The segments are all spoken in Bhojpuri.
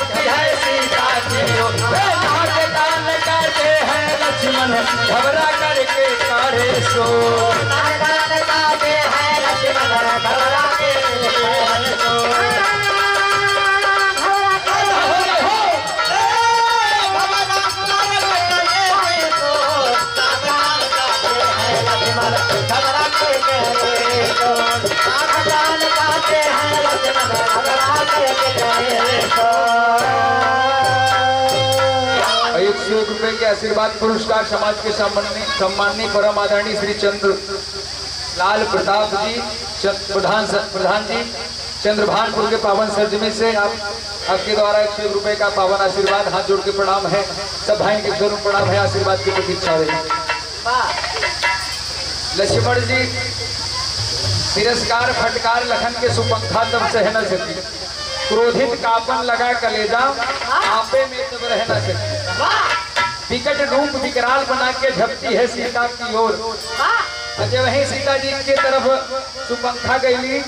झपटी है सीता की ओर। नाक कान काटे हैं लक्ष्मण घबरा करके करे सो। नाक कान काटे हैं लक्ष्मण घबरा के करे सो। ₹1 के आशीर्वाद पुरस्कार समाज के सम्माननीय परम आदरणीय श्री चंद्र लाल प्रताप जी प्रधान जी चंद्रभानपुर के पावन सरजमी से आपके द्वारा ₹100 का पावन आशीर्वाद हाथ जोड़ के प्रणाम है। सब भाई के स्वरूप प्रणाम है, आशीर्वाद की प्रतीक्षा है। लक्ष्मण जी तिरस्कार फटकार लखन के सुपंखा तब सह न सकी, क्रोधित कापन लगा कलेजा आपे में तब रह न सकी। विकट रूप विकराल बना के झपटी है सीता की ओर। जब वहीं सीता जी के तरफ सुपंखा गई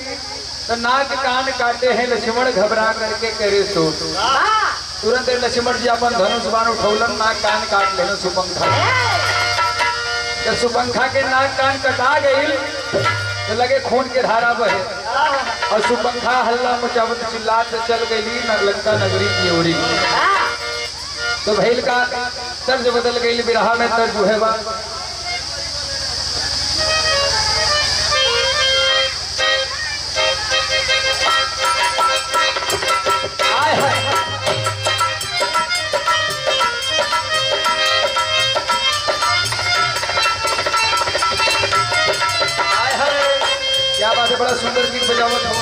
तो नाक कान काटे हैं लक्ष्मण घबरा करके करे सो। तुरंत लक्ष्मण जी अपन धनुष बाण उठौलन नाक कान काट लेना सुपंखा। जब सुपंखा के नाक कान कटा गई तो लगे खून के धारा बहे और सुपंखा हल्ला मचावत चिल्लात चल गई लंका नगरी की ओरी। तो भैल का तर्ज बदल गई, बिरहा में तर्ज है बा क्या बात है, बड़ा सुंदर गीत बजावत हो।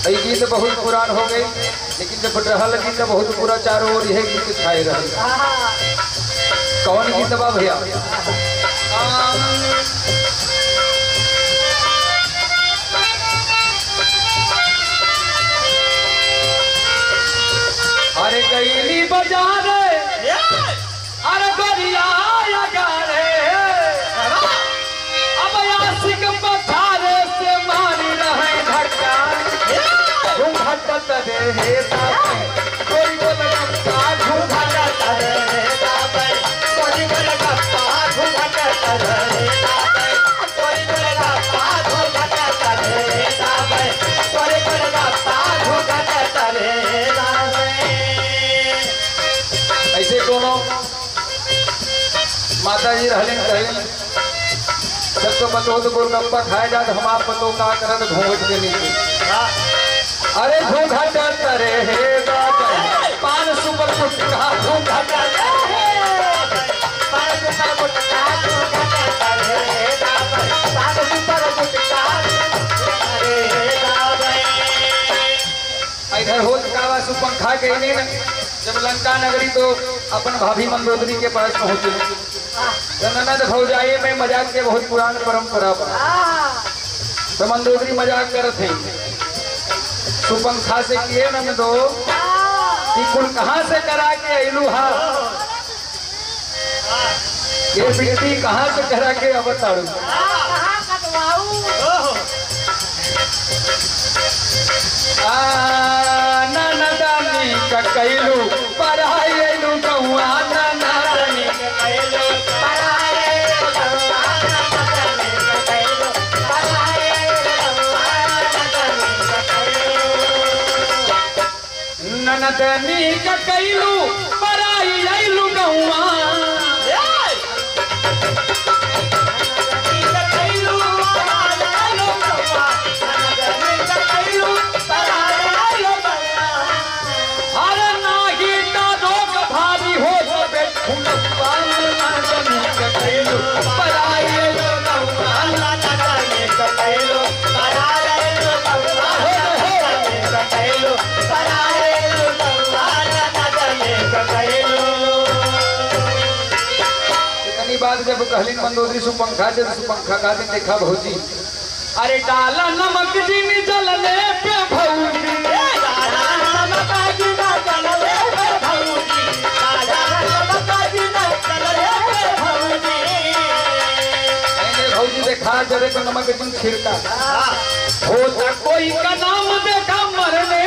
ये गीत बहुत पुरान हो गई, लेकिन जब रहा लगी तो बहुत पूरा चारों ओर यह गीत छाए रहे। कौन गीत बा भैया? अरे गईली बाजार अरे गरिया गारे अब आशिक पथारे से मारी रहे धक्का घूंघट रे कोई बोल गप्पा घूंघट रे कोई बोल गप्पा घूंघट रे कोई बोल गप्पा घूंघट रे कोई बोल गप्पा घूंघट रे। ऐसे दोनों माता जी रहलिन कहलिन जब तो पतो तो गोलगप्पा खाए जा हम आप पतो का करत घूंघट के नीचे। अरे घूंघट रे हे पान सुपर गुटका घूंघट पान सुपर गुटका घूंघट रे पान सुपर गुटका इधर हो कावा सुपंखा के ने जब लंका नगरी तो अपन भाभी मंदोदरी के पास पहुंचे। ननद भौजाई में मजाक के बहुत पुरान परंपरा तो मंदोदरी मजाक करत है सुपंखा से किए न दो कुल कहाँ से करा के अइलू हा ये बिगड़ी कहाँ से करा के अब ताड़ू ननदानी का कैलू पढ़ाई अइलू गौआ ननदानी का कैलू ननदनी का कैलू पराई अइलू गौआ अरे नागी का रोग भारी हो कैलू पराई अइलू गौआ ननदनी का कैलू बात जब कहलिन मंदोदरी सुपंखा से सुपंखा का दिन देखा भौजी अरे डाला नमक चीनी जलने पे भौजी डाला नमक चीनी जलने पे भौजी डाला नमक चीनी जलने पे भौजी मैंने भौजी देखा जरे तो नमक चीनी छिड़का होता कोई का नाम देखा मरने